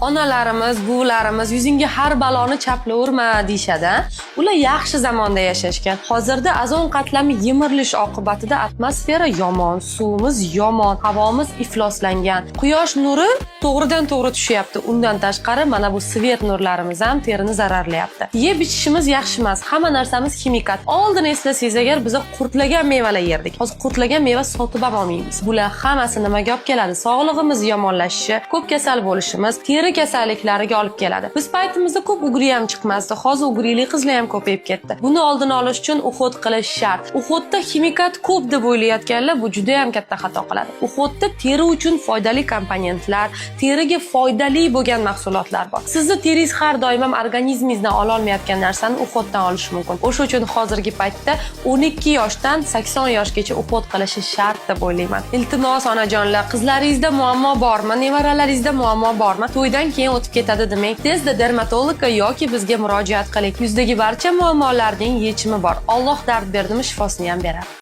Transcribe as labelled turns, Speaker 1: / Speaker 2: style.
Speaker 1: Onalarimiz, buvilarimiz yuzingga har baloni chaplavurma deyishadi. Ular yaxshi zamonda yashashgan. Hozirda ozon qatlami yemirilish oqibatida atmosfera yomon, suvimiz yomon, havomiz ifloslangan. Quyosh nuri to'g'ridan to'g'ri tushyapti. Undan tashqari mana bu svet nurlarimiz ham terini zararlayapti. Yeb ichishimiz yaxshi emas. Hamma narsamiz ximikat. Oldin eslasangiz agar biz qurtlagan mevalar yerdik. Hozir qurtlagan meva sotib ham olmaymiz. Bular hammasi nimaga olib keladi? Sog'lig'imiz yomonlashishi, ko'p kasal bo'lishimiz, teri kasalliklariga olib keladi. Biz paytimizda ko'p ugri ham chiqmasdi. Hozir ugrili qizlar ham ko'payib ketdi. Buni oldini olish uchun uhud qilish shart. Uhodda ximikat ko'p deb o'ylayotganlar bu juda ham katta xato qiladi. Uhodda teri uchun foydali komponentlar, teriga foydali bo'lgan mahsulotlar bor. Sizni teringiz har doim ham organizmingizdan ola olmayotgan narsani uhoddan olish mumkin. O'sha uchun hozirgi paytda 12 yoshdan 80 yoshgacha uhod qilishi shart deb o'ylayman. Iltimos onajonlar, qizlaringizda muammo bormi, nevaralaringizda muammo bormi? To'ydan keyin o'tib ketadi demang. Tezda dermatologga yoki bizga murojaat qiling. Yuzdagi barcha muammolarning yechimi bor. Alloh dard berdimi, shifosini ham beradi.